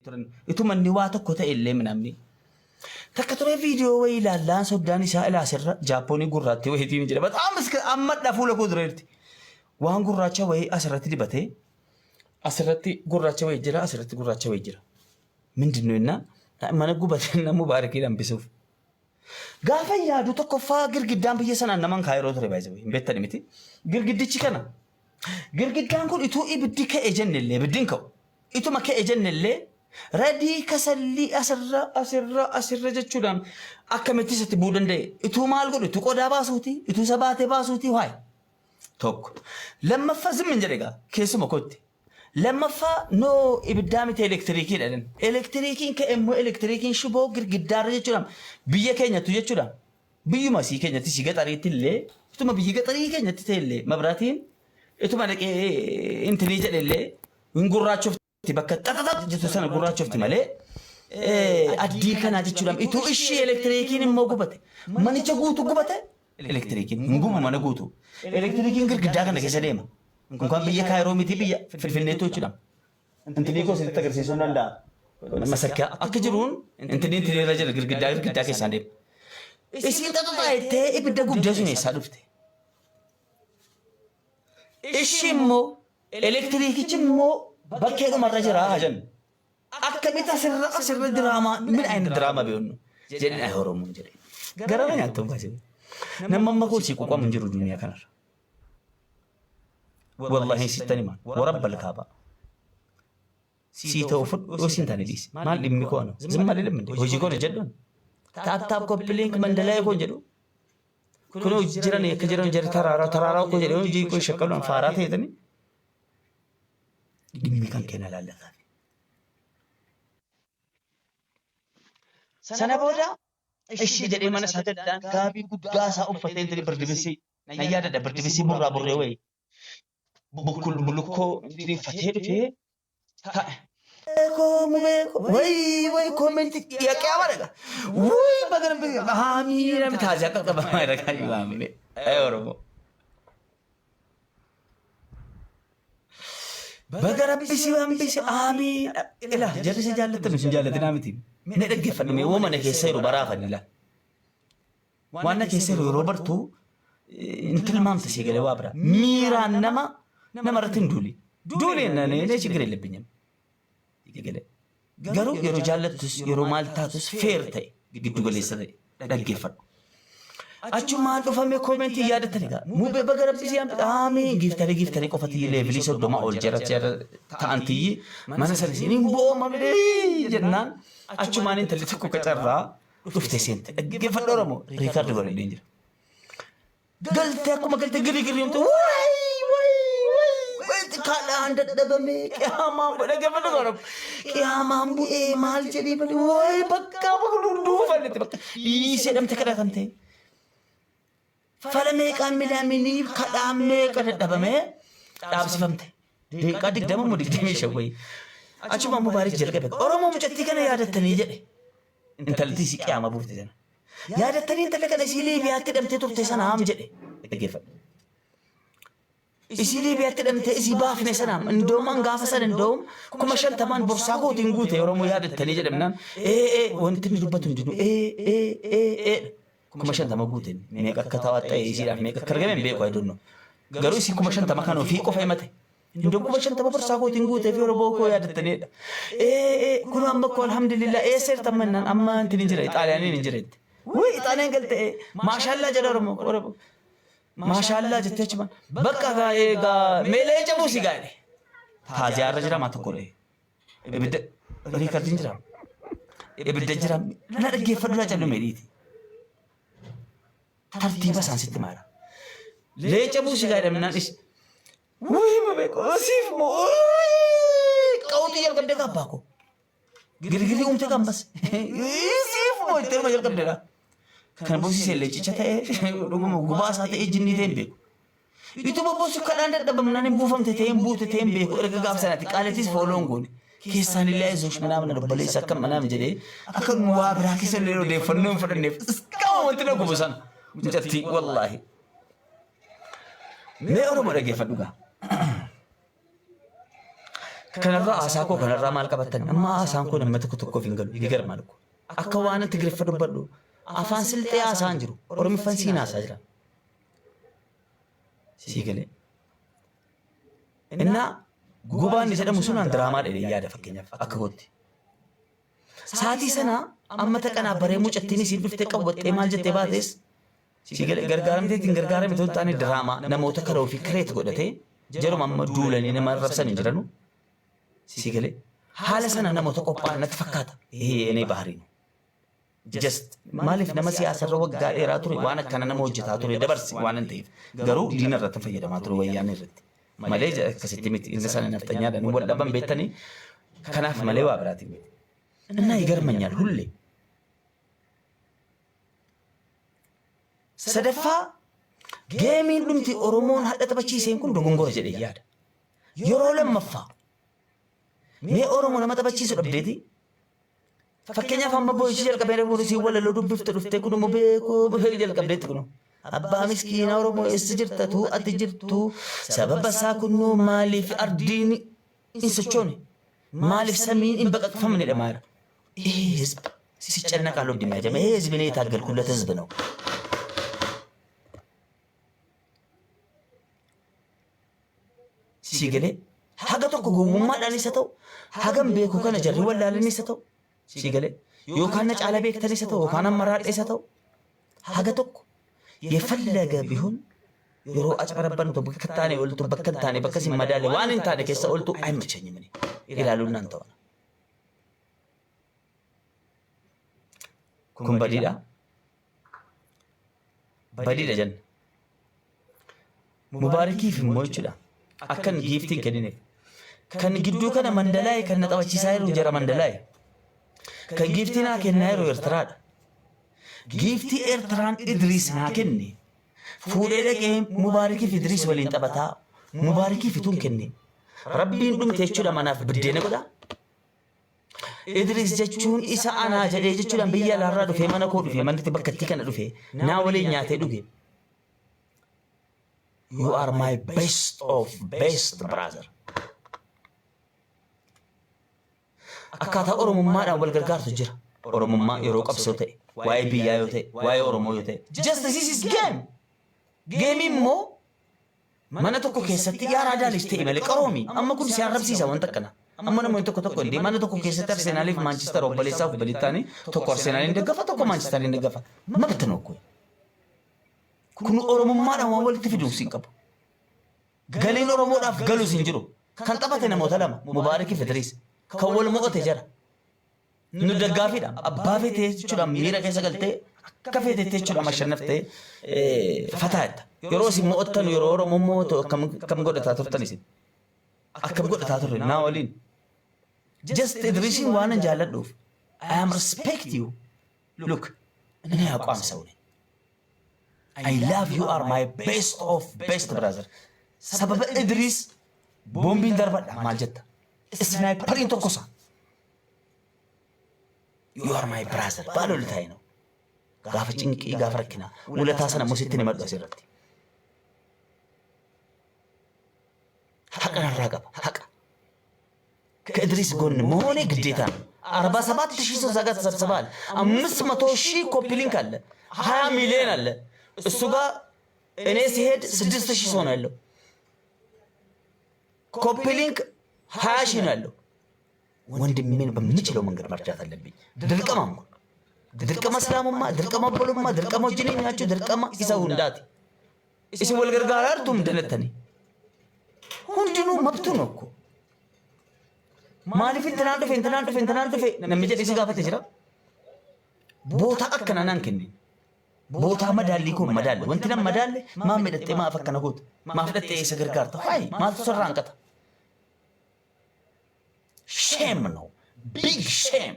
turan ituma inni waa tokko ta'e illee namni takka ture viidiyoo wayii ilaallaan soddaan isaa ilaasirra jaappoonii gurraatti wayiitiin jedha bataam amma dhafuula koo dureerti waan gurraacha wayii asirratti dibatee asirratti gurraacha wayii jira asirratti gurraacha wayii jira mindinnu inna mana gubatee namu baarikii dambisuuf gaafa yaadu tokkoffaa girgiddaan biyya sanaan naman kaayiroo ture baay'ee hin beektani miti girgiddichi kana girgiddaan kun ituu ibiddi ka'e jennellee ibiddiin ka'u ituma ka'e jennellee radii kasallii asirra jechuudhaan akkamitti isatti bu'uu danda'e ituu maal godhu ituu qodaa baasuuti ituu sabaatee baasuuti waay tokko lammaffaa zimmin jedhe egaa keessuma kootti lammaffaa noo ibiddaa miti elektiriikii dhaan elektiriikiin ka'e immoo elektiriikiin shiboo girgiddaarra jechuudhaan biyya keenyattu jechuudhaan biyyuma sii keenyatti si gaxariitti illee ituma biyyi gaxarii keenyatti ta'e illee mabraatiin ituma dhaqee intinii jedhe illee hin gurraachofti bakka xaxaxa jettu sana gurraachofti malee addii kanaa jechuudhaan ituu ishii elektiriikiin immoo gubate manicha guutu gubate elektiriikiin hin gubu mana guutu elektiriikiin girgiddaa kana keessa deema kunkaan biyya kaayiroo miti biyya filfinneetu jechuudhaan intinii koo sitti agarsiisuu hin danda'a masakkaa akka jiruun intinii irra jira girgiddaa keessaan deema isiin xaxaxa jettee ibidda guddaa sun eessaa dhufte ishi immoo elektiriikichi immoo bakkee dhumarra jira hajan akkamitti asirra diraamaa midhaan diraamaa beeknu jedhina Oromoon jedhe garama nyaattu baasee nama amma koo si quqamu hin jiru duniyaa kanarra wallahi sittani maan warabbal kaaba si ta'u fudhu sin tane dhiisi maal dhimmi koo ano zimma dhimmi hojii koo jedhuun taataaf koppiliink mandalaa koo jedhu kunoo jiran akka jiran jira taraaraa koo jedhu hojii koo shakkaluun faaraa ta'etani dhimmi kan kenna laallatan sana booda ishi jedhee mana isaa daddaan gaabii guddaa isaa uffatee intini birdibisii na yaadadha birdibisii burraa burree wayii bulukkoo intini uffatee dhufee taa'e. Wayii koomenti yaaqee amadaga wayii bagana haamii namni taajaa qaqqabamaa irra kaayuu haamine Oromoo. Bagara bisi wambisi amin ila jadi saya jalan terus jalan tidak mati. Ini ada gifan me woman ke seru barafan ila. Wana ke seru Robert tu intil mam tasi gele wabra. Mira nama ratin duli. Duli nane ne chigre lebinyam. Gele. Garu garu jalan terus garu malta terus fair tay. Gitu gele sare. Ada gifan. Achuma dhufame koomenti yaadatanidha. Mubee baga rabbisi aamiin giftanii qofati leevilii soddoma ol jara ta'antii mana sana isiniin booma midhee jennaan achumaan intalli tokko qacarraa dhufte seente dhaggeeffadha Oromoo riikaardi godhadhee jira. Galtee akkuma galtee girii himtu kaadhaan dadhabame qiyaamaan dhaggeeffadha Oromoo qiyaamaan bu'ee maal jedhee malee bakka hunduu falletti bakka dhiisee dhamte kadhatamte. Falamee qaamilaaminii kadhaamee kadhadhabamee dhaabsifamte. Deeqaa digdama moo digdamii shawwayii. Achuma mubaarik jalqabe. Oromoo mucattii kana yaadattanii jedhe. Intalli si qiyaama buufte sana. Yaadattanii intalli kana isii Liibiyaatti hidhamtee turte sana haam jedhe. Dhaggeeffadha. Isii Liibiyaatti hidhamtee isii baafne sana indoomaan gaafa sana indoom 50,000 borsaa kootiin guute Oromoo yaadattanii jedhamnaan wanti inni dubbatu hin jiru kuma shantama guuteen meeqa akka tawaxxee isiidhaaf meeqa akka argame hin beeku aydunno garuu isii kuma shantama kan ofii qofa himate indoo kuma shantama borsaa kootiin guutee fi Oromoo koo yaadattaniidha kun amma koo alhamdulillah seertan mannaan amma intin hin jira Ixaaliyaaniin hin jiretti wuy Ixaaliyaan galtee maashaallah jedha Oromoo maashaallah jettee achumaan bakka eegaa meelee cabuu si gaadhe taaziyaarra jira maa tokko ibidda riikardiin jira ibidda jira na dhaggeeffadhu laa callu meedhiiti. Tartiiba isaan sitti maala. Leenca buusii gaadhamnaan is. Wayii mabeeko asiif moo qawwii jalqabdee gabbaa koo. Girgirii uumte gambas. Isiif moo itti hirma jalqabdeedha. Kan buusisee leencicha ta'ee dhuguma gubaa isaa ta'ee jinnii ta'ee hin beeku. Ituma buusu kadhaan dadhabamnaan hin buufamte ta'ee hin buute ta'ee hin beeku erga gaafa sanaatti qaaleettis fooloon goone. Keessaan illee zoosh manaamna dabbaleessa akka manaam jedhee akka waa biraa keessa illee odeeffannoo hin fudhanneef iskama wanti na gubu sana. Mucattii wallaahi. Mee Oromoo dhaggeeffadhu gaa. كان الرأس أكو كان الرمال كبتن أما أسان كون أما تكو فينجلو يجر مالكو أكوانا تجرف فدبلو أفان سلتي أسانجرو أورم فانسينا ساجرا سيكلي إننا غوبان نسيت مسلمان دراما دي يادا فكينيا أكغوتي ساتي سنة أما تكنا بريمو جتيني سيد بفتة قوت إمال جتة بادس سيكلي غرغارم تين غرغارم تون تاني دراما نموت كرو في كريت قدته جرو ماما دولني نما ربسن جرانو سيكلي حالة سنة نموت قبان نتفكاتا هي إني بحرين just مالف نما سياسة روق قال إيراتوري وانا كان نما وجهاتوري دبرس وانا نتيف قرو دينا رتن فيدا ما ترو وياني رت مالي كسيتمت إنسان نفتنيا ده نقول لبن بيتني كنا في مالي وابراتي بيت إننا يقر من يال هولي سدفا جيمين دمتي أورومون حتى تبشي سينكون دعونغور جدي ياد يرولم مفا مي أورومون ما تبشي سو أبديتي فكينيا فما بوشي جل كبير بورسي ولا لو دبفت دفته كنو مبيكو بفيك جل كبيرت كنو أبا مسكين أورومو استجرتو أتجرتو سبب ساكنو مالي في أرديني إنسجوني مالي في سمين إن بقى فمن الأمار إيه هزب سيشتنا قالوا بدي ما جمع إيه هزب نيه تارجل كله تزبنو سيجلي حاجة تكو ما داني ستو حاجة بيكو كان جري ولا لني ستو سيجلي يو كان نج على بيك تاني ستو وكان مرات ستو حاجة تكو يفلق بهن يرو أجبر ربنا تبكتاني قلت بكتاني بكسي مدالي وان انتاني كيسا قلت أي مجاني مني إلى لنا انتوانا كن بديدة جن مباركي في موجودة أكن جيفتي كدينه كان جدو كان مندلاي كان نتوجه سايرو جرا مندلاي كان جيفتنا كان نايرو إرتراد جيفتي إرتران إدريس ناكني فوليلك مباركي في إدريس ولين تبتا مباركي في تون كني ربي ندم تيجوا لما ناف بدينا كذا إدريس جتشون إسا أنا جدي جتشون بيا لارا دفع مانا كود دفع مانا تبكتي كنا دفع ناولي نياتي دفع You are my best brother. Akkaataa Oromummaadhaan wal gargaartu jira. Oromummaa yeroo qabsoo ta'e, waa'ee biyyaa yoo ta'e, waa'ee Oromoo yoo ta'e. Just this is game. Game immoo mana tokko keessatti yaaraa daalis ta'e malee qaroomi. Amma kun si arrabsiisa wanta akkana. Amma namoonni tokko illee mana tokko keessatti Arsenaaliif Maanchister obboleessaaf obboleettaanii tokko Arsenaaliin deggafa tokko Maanchistariin deggafa. Mabatan okkoo. Kun Oromummaadhaan waan walitti fiduuf siin qabu. Galiin Oromoodhaaf galus hin jiru. Kan taphate namoota lama Mubaarakii fi Idriis. Kan wal mo'ate jara. Nu daggaafiidha. Abbaa feetee jechuudhaan miira keessa galtee akka feetee jechuudhaan mashannaftee fataadha. Yeroo isin mo'attan yeroo Oromoo mo'atu akkam godhataa turtan isin. Akkam godhataa turre naa waliin. Just Idriisiin waan an jaalladhuuf. I am respect you. Look. Inni haqaam sa'uuni. I love you are my best brother. Sababa Idris boombiin darbadha maal jetta? Sniperin tokkosa. You are my brother. Baaloli taa'e no. Gaafa cinqii gaafa rakkinaa. Ulataa sana musitti ni maddu asirratti. Haqa narraa qaba. Haqa. ከእድሪስ ጎን መሆኔ ግዴታ ነው። 47,000 ሰው ዛጋ ተሰብስበዋል። 500,000 ኮፒ ሊንክ አለ። 20 ሚሊዮን አለ። እሱ ጋር እኔ ሲሄድ 6,000 ሰው ነው ያለው። ኮፒ ሊንክ 20,000 ነው ያለው። ወንድሜን በምንችለው መንገድ መርዳት አለብኝ። ድርቀማም ድርቀማ እስላሙማ ድርቀማ በሉማ ድርቀማ ጅኒኛችሁ ድርቀማ ይሰው እንዳት እሺ ወልገርጋራርቱም ደነተኒ ሁንድኑ መብቱ ነው እኮ ማሊፍ እንተናን ደፈ ነምጀ ዲሲ ጋፈተ ጅራ ቦታ አከናናን ከኒ ቦታ መዳሊ ኮ መዳል ወንትና መዳል ማመደጤ ማፈከነ ጎት ማፍደጤ ሰገርጋርታ ሃይ ማልቱ ሰራንቀታ ሼም ነው ቢግ ሼም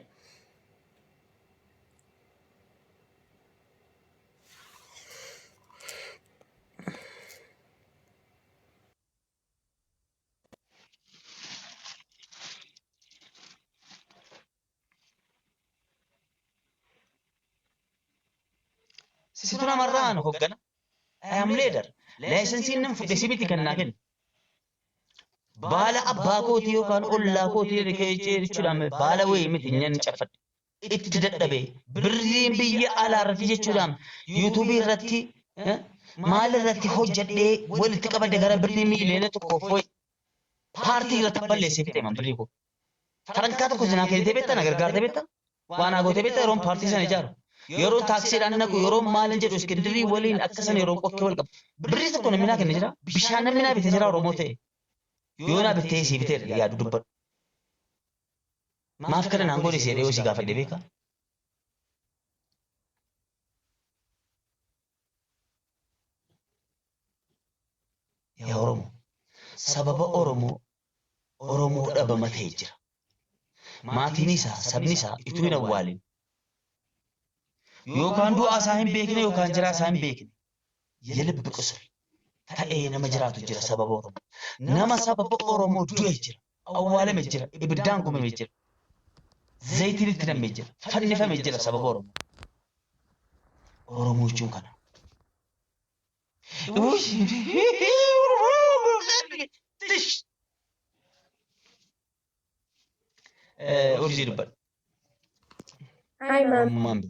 سيتونا مران هوغنا I am leader لايسنسين نم فدسيبتي كنا كن baala abbaa kootii yookaan ollaa kootii jechuudhaan baala wayii miti nyan caffadhe. Itti dadhabee birriin biyya alaa irratti jechuudhaan yuutuubii irratti maal irratti hojjedhee walitti qabadde gara birrii miiliyoona tokkoof wayi paartii irratti balleessee fixe man birrii koo. Tarankaa tokko sinaa keessatti beektaa na gargaartee beektaa? Waan hagootee beektaa yeroon paartii sana ijaaru. Yeroo taaksiidhaan naqu yeroo maalin jedhu iskindirii waliin akka sana yeroo qokkee wal qabu. Birrii tokko namni naa kenne jira. Bishaan namni naa bitee jira Oromoo ta'e. Yoo naa bittee sii bitee yaadu dubbadhu. Maaf kana naan godhe seedhee yoo si gaafadhe beekaa? Yaa Oromoo. Sababa Oromoo dhabama ta'ee jira. Maatiin isaa sabni isaa ituu hin awwaalin. Yookaan du'aa isaa hin beekne yookaan jiraa isaa hin beekne. Yelibbi qusur ta'ee nama jiraatu jira sababa Oromoo. Nama sababa Oromoo du'e jira. Awwaalame jira. Ibiddaan gubame jira. Zayitiin itti nam'ee jira. Fannifame jira sababa Oromoo. Oromoo jechuun kana. Urjii dubbadha. Hi ma'am. Mambi.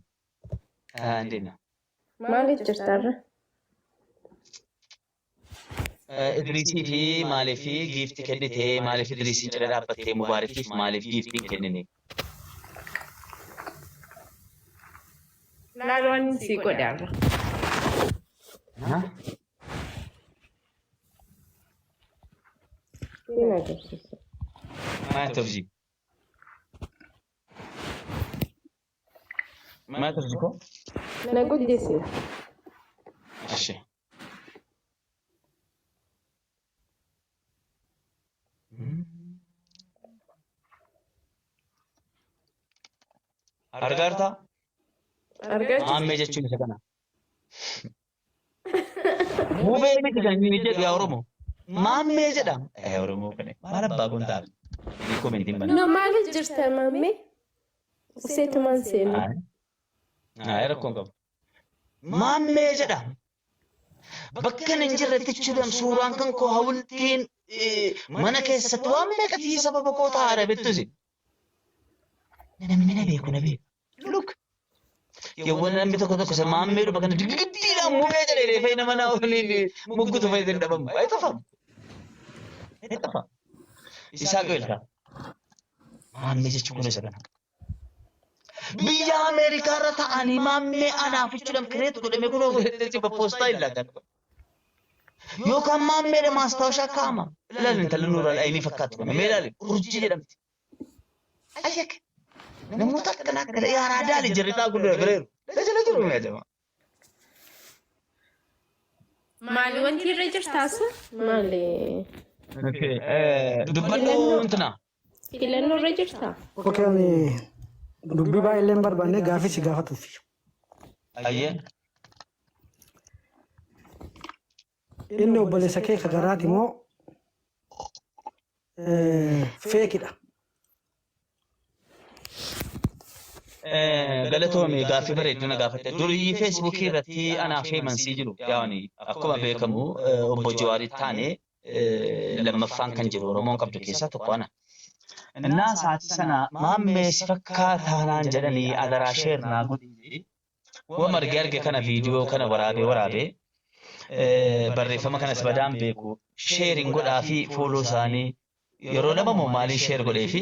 Andina. Maaliif jirtarra? Idriisii fi maaliif giiftii kennitee maaliif Idriisiin jala dhaabbattee Mubaarakiif maaliif giiftiin kennine? Laaluun si godhaarra. Siin agarsiisa. Maal turjii? Maal turjii koo? Na guddisi. Ashee. Argartaa? Argachuuf. Maammee jechuun isa kana. Gubee miti kan inni jedhu yaa Oromoo. Maammee jedhama. Oromoo kana maal abbaa kun ta'a? Komentiin bana. No maaliif jirta maammee? Seetumaan seenu. Rakkoon qabu. Maammee jedhama. Bakka hin jirretti jechuudhaan suuraan kan koo hawultiin mana keessatti waan meeqatii sababa koo taa'aadha bettusi. Namni na beeku na beeku. Look. Yawwan namni tokko isa maammeedhuma kana digdigdiidhaan mumee jedhee reefee nama naa waliin muggutu fayyadee dhabamu. Baay'ee tofamu. Baay'ee tofamu. Isaa qabeeltaa. Maammee jechuun kun isa kana. Biyya Ameerikaa irra ta'anii maammee anaaf jechuudhaan kireetu godhamee kun ofiitti poostaa hin laatan. Yookaan maammeedha maastaawashaa kaa'ama. Ilaalin intalli nuuraan ayinii fakkaatu kana. Mee ilaalin urjii jedhamti. Ayyaka. Namoota akkanaa akkana yaaraa daali jirritaa guddaa bireeru. Tajaajila jiru mee jedhama. Maali wanti irra jirtaasu? Maali? Dubbadhuu intina. Filannoo irra jirtaa? Okey ani dubbii baay'ee hin barbaanne gaafii si gaafatuuf. Ayyee. Inni obboleessa kee kagaraati moo feekidha? Galatoomii gaaffii bareeddina gaafatte. Durii feesbuukii irratti anaa fi mansii jiru. Yaani akkuma beekamu obbo Jawaarii taane lammaffaan kan jiru Oromoon qabdu keessaa tokko ana. Innaa sa'aatii sana maammee si fakkaataan jedhanii adaraa sheer naa godhi. Waan arge kana viidiyoo kana waraabee barreeffama kanas badaan beeku sheeriin godhaa fi fooloo isaanii yeroo nama maaliin sheer godhee fi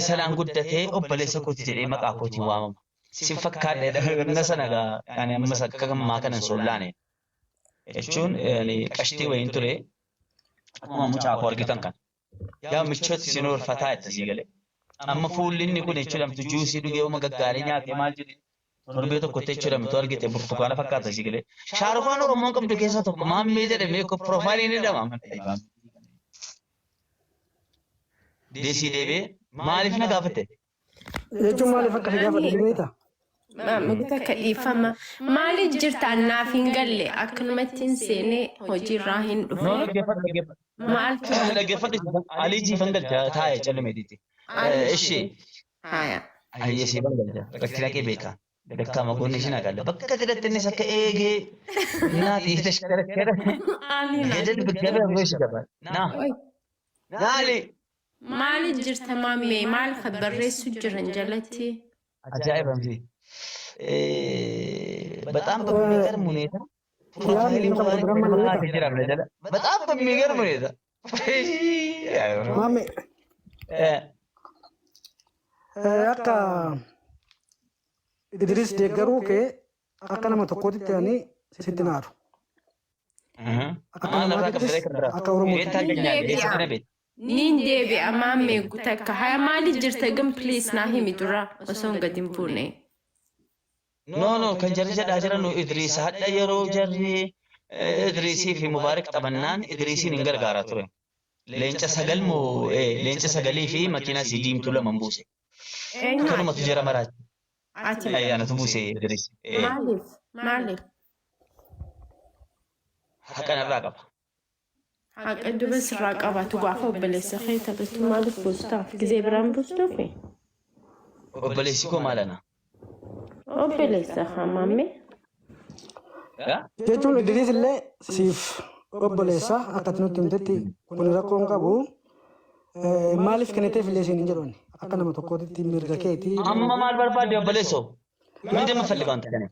salaan guddatee obboleessa kooti jedhee maqaa kootiin waamama. Si fakkaadheedha na sana yaani ammas akka gammaa kanan sollaane jechuun qashtii wayiin ture akkuma mucaa koo argitan kan. Yaa michooti isin oolfataa itti sii galee. Amma fuulli inni kun jechuudhamtu juusii dhugee uma gaggaarii nyaatee maal jedhee torbee tokkotti jechuudhamtu argite burtukaana fakkaata sii galee. Shaarukaan Oromoon qabdu keessaa tokko maammee jedhamee piroofaayiliin ni dhama. Deesii deebee maaliif na gaafatte? Jechuun maaliif akka si gaafate beektaa? Takka dhiifama. Maaliif jirtaan naaf hin galle akkanumatti hin seenee hojiirraa hin dhufe? Maaltu? Dhaggeeffadhu alii jiifan galcha taa'ee callumeetiiti. Ishee. Haaya. Ayyee siifan galcha. Rakkina kee beekaa. Bakka magoonni isheen agalla. Bakka jedhatti innis akka eegee naati tashkarakkara. Gadad biggabee ammoo ishee gaba. Naa. نالي مالي جرت مامي مال خبري سجرن جلتي عجائب أمسي بتأم بميجر منيتا بروفايلي مبارك بقى تجرب نجلا بتأم بميجر منيتا Mami, akka Idris deeggaruu kee akka nama tokkootitti ani sitti naaru. Akka namaatittis akka Oromootti. نين ديبي أمامي قلتك هاي مالي جرت قم بليس ناهي مدرا وسون قديم بوني نو كان جري جد أجرا نو إدريس هذا يرو جري إدريسي في مبارك طبنان إدريسي ننقر قاراتوري لينش سجل مو لينش سجلي في مكينة سيديم تولا منبوسي كانوا ما تجرا مرات أي أنا تبوسي إدريسي مالف حكنا الرقبة حق أدو بس الرقبة تقعفوا بلسة خيطة بس مالف بوستا كزي برام بوستو في وبليسيكو مالنا وبلسة خمامي Jechuun Idris illee siif obboleessa akka nutti himtetti kun rakkoon qabu maaliif kenniteef illee siin hin jedhuun akka nama tokkootitti mirga keetii. أما مال برباد وبليسو من دم فلقان أنت كني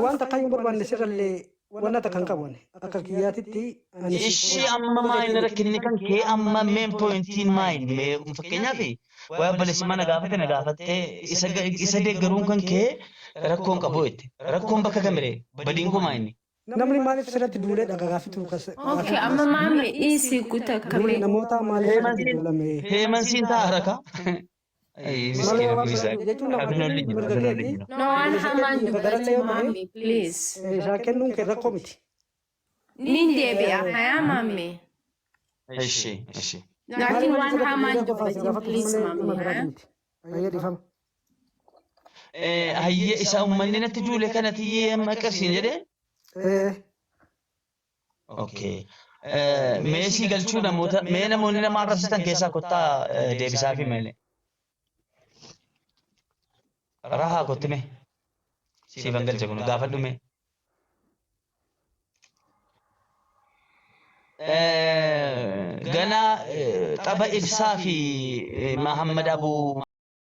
Wanta kayyuu barbaanne sirrallee wanna takka hin qabu akka kiyyaatitti ani إيشي أما ما إنك كني كان كي أما مين بوينتين ما إني مفكرنا في وبليس ما نقافت إسا قرون كان كي ركون كبوت ركون بكا كمري بدينكو ما إني namni maaliif sirratti duulee dhagaafitu أوكي أما مامي إيسي قلتك كمي namoota maaliif sirratti duulame هيمن سين تاركا أي مسكين بيسا أبنو اللي No one haman dubati mami please isaa kennuun kee rakkoo miti. نين ديبي أحيا مامي إيشي لكن one haman dubati please مامي ها Baay'ee dhiifama. هي إسا أمني نتجولي كانت هي ما كرسين جدي أوكي ميسي قلتشو نموتا مينا مونينا ما رسستان كيسا كتا ديبسا في ميلي راها كنت مي سيفان قلت جاكونا قافدو مي غنا طبا إبسا في محمد أبو